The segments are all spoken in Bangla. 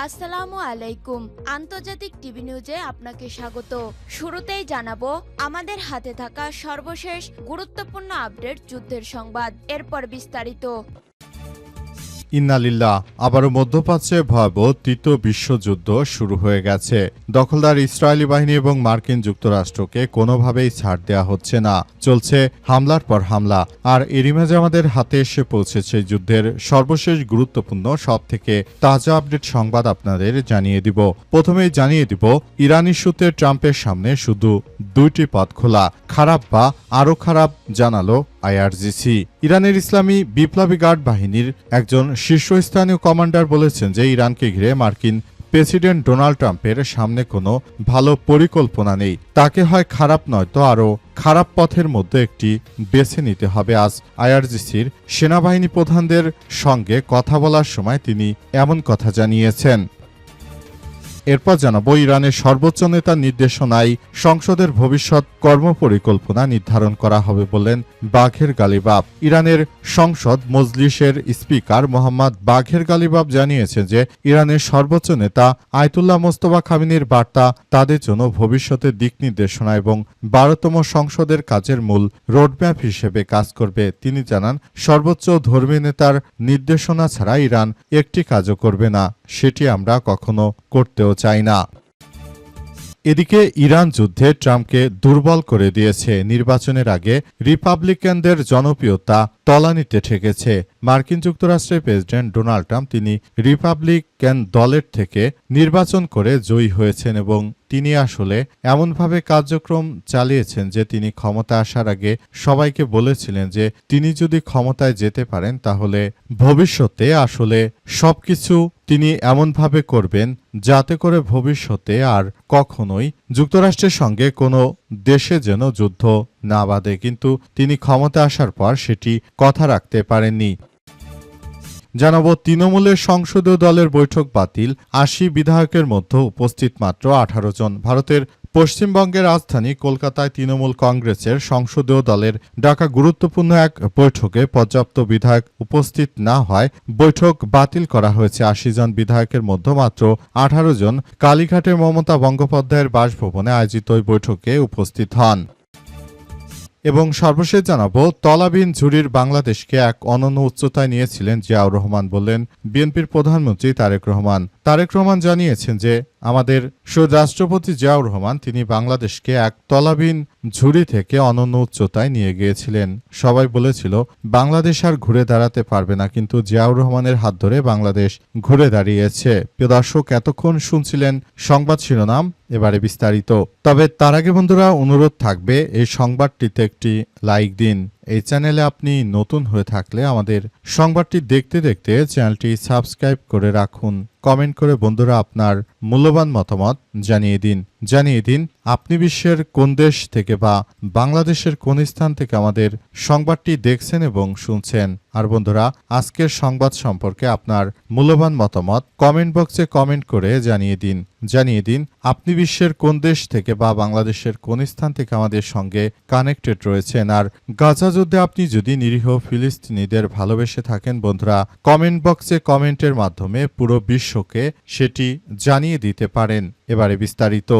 আসসালামু আলাইকুম। আন্তর্জাতিক টিভি নিউজে আপনাকে স্বাগত। শুরুতেই জানাবো আমাদের হাতে থাকা সর্বশেষ গুরুত্বপূর্ণ আপডেট যুদ্ধের সংবাদ, এরপর বিস্তারিত। ইন্নালিল্লাহ, আবারও মধ্যপ্রাচ্যে ভয়াবহ তৃতীয় বিশ্বযুদ্ধ শুরু হয়ে গেছে। দখলদার ইসরায়েলি বাহিনী এবং মার্কিন যুক্তরাষ্ট্রকে কোনোভাবেই ছাড় দেওয়া হচ্ছে না। চলছে হামলার পর হামলা। আর এরই মাঝে আমাদের হাতে এসে পৌঁছেছে যুদ্ধের সর্বশেষ গুরুত্বপূর্ণ সবথেকে তাজা আপডেট সংবাদ আপনাদের জানিয়ে দিব। প্রথমেই জানিয়ে দিব ইরান ইস্যুতে ট্রাম্পের সামনে শুধু দুইটি পথ খোলা, খারাপ বা আরও খারাপ, জানালো আইআরজিসি। ইরানের ইসলামী বিপ্লবী গার্ড বাহিনীর একজন শীর্ষস্থানীয় কমান্ডার বলেছেন যে ইরানকে ঘিরে মার্কিন প্রেসিডেন্ট ডোনাল্ড ট্রাম্পের সামনে কোনো ভালো পরিকল্পনা নেই। তাকে হয় খারাপ নয়তো আরও খারাপ পথের মধ্যে একটি বেছে নিতে হবে। আজ আইআরজিসির সেনাবাহিনী প্রধানদের সঙ্গে কথা বলার সময় তিনি এমন কথা জানিয়েছেন। এরপর জানাবো ইরানের সর্বোচ্চ নেতার নির্দেশনায় সংসদের ভবিষ্যৎ কর্মপরিকল্পনা নির্ধারণ করা হবে বললেন বাঘের গালিবাফ। ইরানের সংসদ মজলিসের স্পিকার মোহাম্মদ বাঘের গালিবাফ জানিয়েছেন যে ইরানের সর্বোচ্চ নেতা আয়তুল্লাহ মোস্তফা খামেনির বার্তা তাদের জন্য ভবিষ্যতের দিক নির্দেশনা এবং 12তম সংসদের কাজের মূল রোডম্যাপ হিসেবে কাজ করবে। তিনি জানান, সর্বোচ্চ ধর্মীয় নেতার নির্দেশনা ছাড়া ইরান একটি কাজও করবে না, সেটি আমরা কখনো করতেও চাই না। এদিকে ইরান যুদ্ধে ট্রাম্পকে দুর্বল করে দিয়েছে। নির্বাচনের আগে রিপাবলিকানদের জনপ্রিয়তা তলানিতে ঠেকেছে। মার্কিন যুক্তরাষ্ট্রের প্রেসিডেন্ট ডোনাল্ড ট্রাম্প তিনি রিপাবলিকান দলের থেকে নির্বাচন করে জয়ী হয়েছেন এবং তিনি আসলে এমনভাবে কার্যক্রম চালিয়েছেন যে তিনি ক্ষমতা আসার আগে সবাইকে বলেছিলেন যে তিনি যদি ক্ষমতায় যেতে পারেন তাহলে ভবিষ্যতে আসলে সবকিছু তিনি এমনভাবে করবেন যাতে করে ভবিষ্যতে আর কখনোই যুক্তরাষ্ট্রের সঙ্গে কোনো দেশে যেন যুদ্ধ না বাধে। কিন্তু তিনি ক্ষমতা আসার পর সেটি কথা রাখতে পারেননি। জানাবো তৃণমূলের সংসদীয় দলের বৈঠক বাতিল, ৮০ বিধায়কের মধ্যে উপস্থিত মাত্র ১৮ জন। ভারতের পশ্চিমবঙ্গের রাজধানী কলকাতায় তৃণমূল কংগ্রেসের সংসদীয় দলের ডাকা গুরুত্বপূর্ণ এক বৈঠকে পর্যাপ্ত বিধায়ক উপস্থিত না হয় বৈঠক বাতিল করা হয়েছে। ৮০ জন বিধায়কের মধ্যে মাত্র ১৮ জন কালীঘাটের মমতা বন্দ্যোপাধ্যায়ের বাসভবনে আয়োজিত ওই বৈঠকে উপস্থিত হন। এবং সর্বশেষ জানাবো তলাবিহীন ঝুড়ির বাংলাদেশকে এক অনন্য উচ্চতায় নিয়েছিলেন জিয়াউর রহমান বললেন বিএনপির প্রধানমন্ত্রী তারেক রহমান। তারেক রহমান জানিয়েছেন যে আমাদের রাষ্ট্রপতি জিয়াউর রহমান তিনি বাংলাদেশকে এক তলাবিহীন ঝুড়ি থেকে অনন্য উচ্চতায় নিয়ে গিয়েছিলেন। সবাই বলেছিল বাংলাদেশ আর ঘুরে দাঁড়াতে পারবে না, কিন্তু জিয়াউর রহমানের হাত ধরে বাংলাদেশ ঘুরে দাঁড়িয়েছে। প্রিয় দর্শক, এতক্ষণ শুনছিলেন সংবাদ শিরোনাম, এবারে বিস্তারিত। তবে তার আগে বন্ধুরা অনুরোধ থাকবে এই সংবাদটিতে একটি লাইক দিন। এই চ্যানেলে আপনি নতুন হয়ে থাকলে আমাদের সংবাদটি দেখতে দেখতে চ্যানেলটি সাবস্ক্রাইব করে রাখুন। কমেন্ট করে বন্ধুরা আপনার মূল্যবান মতামত জানিয়ে দিন আপনি বিশ্বের কোন দেশ থেকে বা বাংলাদেশের কোন স্থান থেকে আমাদের সংবাদটি দেখছেন এবং শুনছেন। আর বন্ধুরা, আজকের সংবাদ সম্পর্কে আপনার মূল্যবান মতামত কমেন্ট বক্সে কমেন্ট করে জানিয়ে দিন আপনি বিশ্বের কোন দেশ থেকে বা বাংলাদেশের কোন স্থান থেকে আমাদের সঙ্গে কানেক্টেড রয়েছেন। আর গাজা যুদ্ধে আপনি যদি নিরীহ ফিলিস্তিনিদের ভালোবেসে থাকেন বন্ধুরা, কমেন্ট বক্সে কমেন্টের মাধ্যমে পুরো বিশ্বকে সেটি জানিয়ে দিতে পারেন। এবারে বিস্তারিত।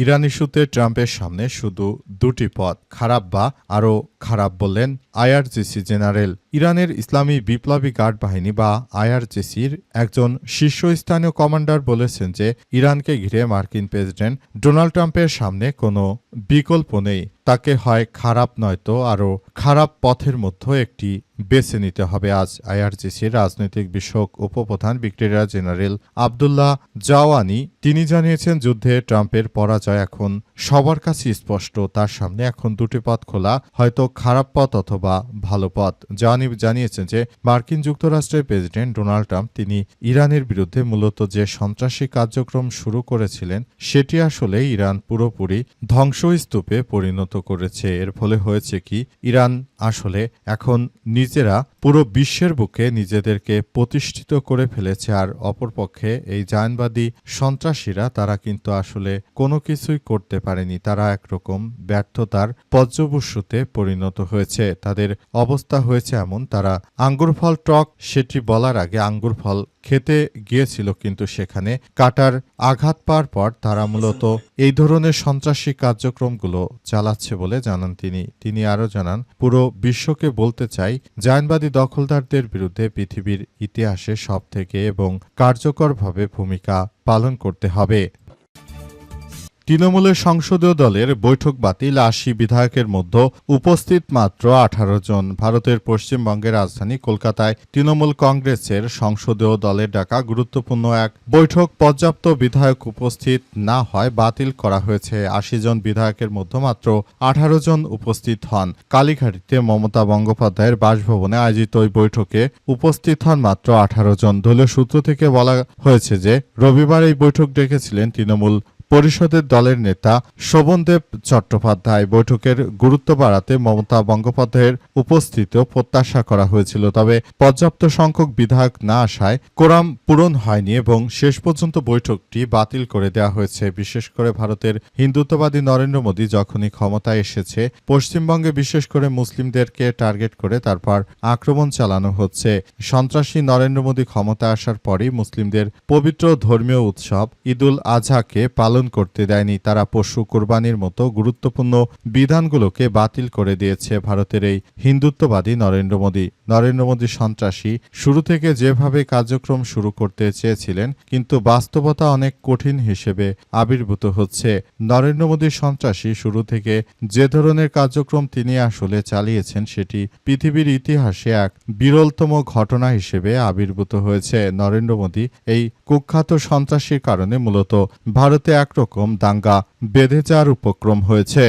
ইরান ইস্যুতে ট্রাম্পের সামনে শুধু দুটি পথ, খারাপ বা আরও খারাপ বললেন আইআরজিসি জেনারেল। ইরানের ইসলামী বিপ্লবী গার্ড বাহিনী বা আইআরজিসির একজন শীর্ষস্থানীয় কমান্ডার বলেছেন যে ইরানকে ঘিরে মার্কিন প্রেসিডেন্ট ডোনাল্ড ট্রাম্পের সামনে কোনো বিকল্প নেই। তাকে হয় খারাপ নয়তো আরও খারাপ পথের মধ্যে একটি বেছে নিতে হবে। আজ আইআরজিসির রাজনৈতিক বিষয়ক উপপ্রধান ব্রিগেডিয়ার জেনারেল আবদুল্লাহ জাওয়ানি তিনি জানিয়েছেন যুদ্ধে ট্রাম্পের পরাজয় এখন সবার কাছে স্পষ্ট। তার সামনে এখন দুটি পথ খোলা, হয়তো খারাপ পথ অথবা ভালো পথ। জাওয়ানি জানিয়েছেন যে মার্কিন যুক্তরাষ্ট্রের প্রেসিডেন্ট ডোনাল্ড ট্রাম্প তিনি ইরানের বিরুদ্ধে মূলত যে সন্ত্রাসী কার্যক্রম শুরু করেছিলেন সেটি আসলে ইরান পুরোপুরি ধ্বংসস্তূপে পরিণত করেছে। এর ফলে হয়েছে কি, ইরান আসলে এখন নিজেরা পুরো বিশ্বের বুকে নিজেদেরকে প্রতিষ্ঠিত করে ফেলেছে। আর অপরপক্ষে এই জায়নবাদী সন্ত্রাসীরা তারা কিন্তু আসলে কোনো কিছুই করতে পারেনি। তারা একরকম ব্যর্থতার পর্যবস্তুতে পরিণত হয়েছে। তাদের অবস্থা হয়েছে এমন, তারা আঙ্গুর ফল টক সেটি বলার আগে আঙ্গুর ফল খেতে গিয়েছিল, কিন্তু সেখানে কাটার আঘাত পাওয়ার পর তারা মূলত এই ধরনের সন্ত্রাসী কার্যক্রমগুলো চালাচ্ছে বলে জানান তিনি আরও জানান, পুরো বিশ্বকে বলতে চাই, জায়নবাদী দখলদারদের বিরুদ্ধে পৃথিবীর ইতিহাসে সবথেকে এবং কার্যকরভাবে ভূমিকা পালন করতে হবে। তৃণমূলের সংসদীয় দলের বৈঠক বাতিল, ৮০ বিধায়কের মধ্যে উপস্থিত মাত্র ১৮ জন। ভারতের পশ্চিমবঙ্গের রাজধানী কলকাতায় তৃণমূল কংগ্রেসের সংসদীয় দলের ডাকা গুরুত্বপূর্ণ এক বৈঠক পর্যাপ্ত বিধায়ক উপস্থিত না হয় বাতিল করা হয়েছে। ৮০ জন বিধায়কের মধ্যে মাত্র ১৮ জন উপস্থিত হন। কালীঘাটিতে মমতা বন্দ্যোপাধ্যায়ের বাসভবনে আয়োজিত ওই বৈঠকে উপস্থিত হন মাত্র ১৮ জন। দলীয় সূত্র থেকে বলা হয়েছে যে রবিবার এই বৈঠক ডেকেছিলেন তৃণমূল পরিষদের দলের নেতা শোভনদেব চট্টোপাধ্যায়। বৈঠকের গুরুত্ব বাড়াতে মমতা বন্দ্যোপাধ্যায়ের উপস্থিতিও প্রত্যাশা করা হয়েছিল, তবে পর্যাপ্ত সংখ্যক বিধায়ক না আসায় কোরাম পূরণ হয়নি এবং শেষ পর্যন্ত বৈঠকটি বাতিল করে দেওয়া হয়েছে। বিশেষ করে ভারতের হিন্দুত্ববাদী নরেন্দ্র মোদী যখনই ক্ষমতায় এসেছে, পশ্চিমবঙ্গে বিশেষ করে মুসলিমদেরকে টার্গেট করে তারপর আক্রমণ চালানো হচ্ছে। সন্ত্রাসী নরেন্দ্র মোদী ক্ষমতায় আসার পরই মুসলিমদের পবিত্র ধর্মীয় উৎসব ঈদুল আজহাকে পালন করতে দেয়নি। তারা পশু কোরবানির মতো গুরুত্বপূর্ণ বিধানগুলোকে বাতিল করে দিয়েছে ভারতের এই হিন্দুত্ববাদী নরেন্দ্র মোদী সন্ত্রাসী শুরু থেকে যেভাবে কার্যক্রম শুরু করতে চেয়েছিলেন, কিন্তু বাস্তবতা অনেক কঠিন হিসেবে আবির্ভূত হচ্ছে। নরেন্দ্র মোদী সন্ত্রাসী শুরু থেকে যে ধরনের কার্যক্রম তিনি আসলে চালিয়েছেন সেটি পৃথিবীর ইতিহাসে এক বিরলতম ঘটনা হিসেবে আবির্ভূত হয়েছে। নরেন্দ্র মোদী এই কুখ্যাত সন্ত্রাসীর কারণে মূলত ভারতে একরকম দাঙ্গা বেঁধে যাওয়ার উপক্রম হয়েছে।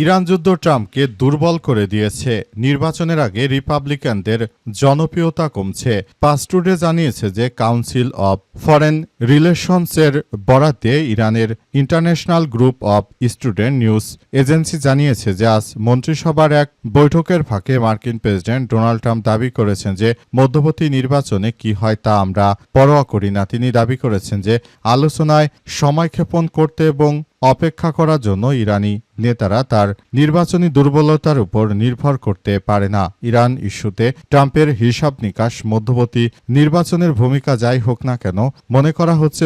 ইরান যুদ্ধ ট্রাম্পকে দুর্বল করে দিয়েছে। নির্বাচনের আগে রিপাবলিকানদের জনপ্রিয়তা কমছে। পাস্টুডে জানিয়েছে যে কাউন্সিল অব ফরেন রিলেশনসের বরাতে ইরানের international group of student news agency জানিয়েছে যে আজ মন্ত্রিসভার এক বৈঠকের ফাঁকে মার্কিন প্রেসিডেন্ট ডোনাল্ড ট্রাম্প দাবি করেছেন যে মধ্যবর্তী নির্বাচনে কি হয় তা আমরা পরোয়া করি না। তিনি দাবি করেছেন যে আলোচনায় সময়ক্ষেপণ করতে এবং অপেক্ষা করার জন্য ইরানি নেতারা তার নির্বাচনী দুর্বলতার উপর নির্ভর করতে পারে না। ইরান ইস্যুতে ট্রাম্পের হিসাব নিকাশ মধ্যবর্তী নির্বাচনের ভূমিকা যাই হোক না কেন, মনে করা হচ্ছে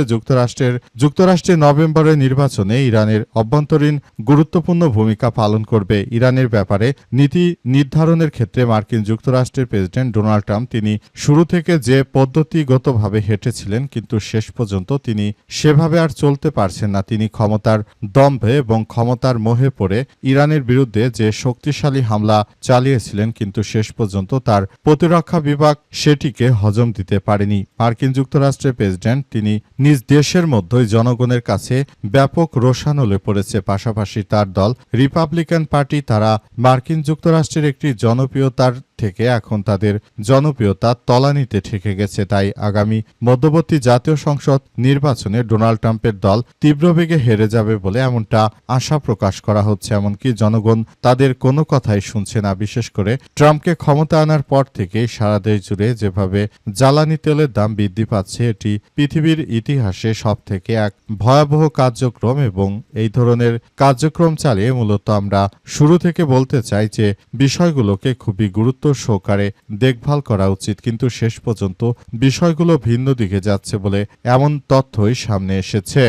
যুক্তরাষ্ট্রে নভেম্বরের নির্বাচনে ইরানের অভ্যন্তরীণ গুরুত্বপূর্ণ ভূমিকা পালন করবে। ইরানের ব্যাপারে নীতি নির্ধারণের ক্ষেত্রে মার্কিন যুক্তরাষ্ট্রের প্রেসিডেন্ট ডোনাল্ড ট্রাম্প তিনি শুরু থেকে যে পদ্ধতিগতভাবে হেঁটেছিলেন, কিন্তু শেষ পর্যন্ত তিনি সেভাবে আর চলতে পারছেন না। তিনি ক্ষমতার দম্ভে এবং ক্ষমতার মোহে পড়ে ইরানের বিরুদ্ধে যে শক্তিশালী হামলা চালিয়েছিলেন, কিন্তু শেষ পর্যন্ত তার প্রতিরক্ষা বিভাগ সেটিকে হজম দিতে পারেনি। মার্কিন যুক্তরাষ্ট্রের প্রেসিডেন্ট তিনি নিজ দেশের মধ্যেই জনগণের কাছে ব্যাপক রোষানলে পড়েছে। পাশাপাশি তার দল রিপাবলিকান পার্টি তারা মার্কিন যুক্তরাষ্ট্রের একটি জনপ্রিয়তার থেকে এখন তাদের জনপ্রিয়তা তলানিতে ঠেকে গেছে। তাই আগামী মধ্যবর্তী জাতীয় সংসদ নির্বাচনে ডোনাল্ড ট্রাম্পের দল তীব্র বেগে হেরে যাবে বলে এমনটা আশা প্রকাশ করা হচ্ছে। এমনকি জনগণ তাদের কোনো কথাই শুনছে না। বিশেষ করে ট্রাম্পকে ক্ষমতা আনার পর থেকে সারা দেশ জুড়ে যেভাবে জ্বালানি তেলের দাম বৃদ্ধি পাচ্ছে, এটি পৃথিবীর ইতিহাসে সবথেকে এক ভয়াবহ কার্যক্রম এবং এই ধরনের কার্যক্রম চালিয়ে মূলত আমরা শুরু থেকে বলতে চাই যে বিষয়গুলোকে খুবই গুরুত্ব সহকারে দেখভাল করা উচিত, কিন্তু শেষ পর্যন্ত বিষয়গুলো ভিন্ন দিকে যাচ্ছে বলে এমন তথ্যই সামনে এসেছে।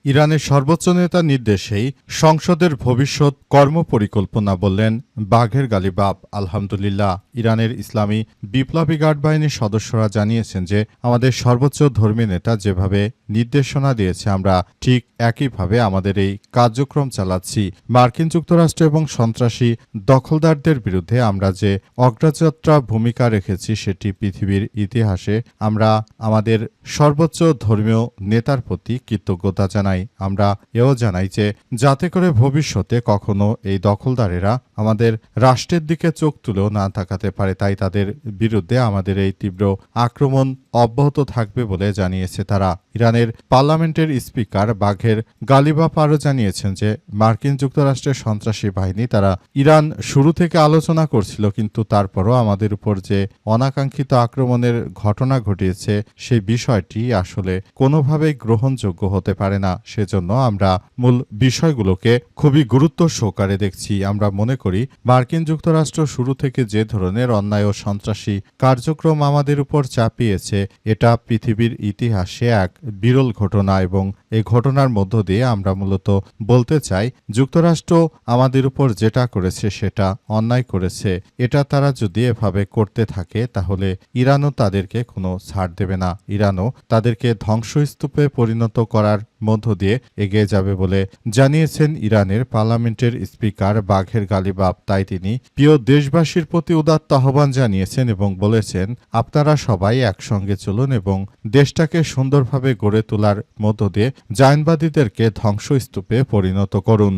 ইরানের সর্বোচ্চ নেতার নির্দেশেই সংসদের ভবিষ্যৎ কর্মপরিকল্পনা বললেন বাঘের গালিবাফ। আলহামদুলিল্লাহ, ইরানের ইসলামী বিপ্লবী গার্ড বাহিনীর সদস্যরা জানিয়েছেন যে আমাদের সর্বোচ্চ ধর্মীয় নেতা যেভাবে নির্দেশনা দিয়েছে আমরা ঠিক একইভাবে আমাদের এই কার্যক্রম চালাচ্ছি। মার্কিন যুক্তরাষ্ট্র এবং সন্ত্রাসী দখলদারদের বিরুদ্ধে আমরা যে অগ্রযাত্রা ভূমিকা রেখেছি সেটি পৃথিবীর ইতিহাসে আমরা আমাদের সর্বোচ্চ ধর্মীয় নেতার প্রতি কৃতজ্ঞতা জানাই। আমরা এও জানাই যে যাতে করে ভবিষ্যতে কখনো এই দখলদারেরা আমাদের রাষ্ট্রের দিকে চোখ তুলেও না তাকাতে পারে, তাই তাদের বিরুদ্ধে আমাদের এই তীব্র আক্রমণ অব্যাহত থাকবে বলে জানিয়েছে তারা। ইরানের পার্লামেন্টের স্পিকার বাঘের গালিবাফ আরও জানিয়েছেন যে মার্কিন যুক্তরাষ্ট্রের সন্ত্রাসী বাহিনী তারা ইরান শুরু থেকে আলোচনা করছিল, কিন্তু তারপরও আমাদের উপর যে অনাকাঙ্ক্ষিত আক্রমণের ঘটনা ঘটিয়েছে সেই বিষয়টি আসলে কোনোভাবেই গ্রহণযোগ্য হতে পারে না। সেজন্য আমরা মূল বিষয়গুলোকে খুবই গুরুত্ব সহকারে দেখছি। আমরা মনে করি মার্কিন যুক্তরাষ্ট্র শুরু থেকে যে ধরনের অন্যায় ও সন্ত্রাসী কার্যক্রম আমাদের উপর চাপিয়েছে এটা পৃথিবীর ইতিহাসে এক বিরল ঘটনা এবং এই ঘটনার মধ্য দিয়ে আমরা মূলত বলতে চাই যুক্তরাষ্ট্র আমাদের উপর যেটা করেছে সেটা অন্যায় করেছে। এটা তারা যদি এভাবে করতে থাকে তাহলে ইরানও তাদেরকে কোনো ছাড় দেবে না। ইরানও তাদেরকে ধ্বংসস্তূপে পরিণত করার মধ্য দিয়ে এগিয়ে যাবে বলে জানিয়েছেন ইরানের পার্লামেন্টের স্পিকার বাঘের গালিবাফ। তাই তিনি প্রিয় দেশবাসীর প্রতি উদাত্ত আহ্বান জানিয়েছেন এবং বলেছেন আপনারা সবাই একসঙ্গে চলুন এবং দেশটাকে সুন্দরভাবে গড়ে তোলার মধ্য দিয়ে জায়নবাদীদেরকে ধ্বংসস্তূপে পরিণত করুন।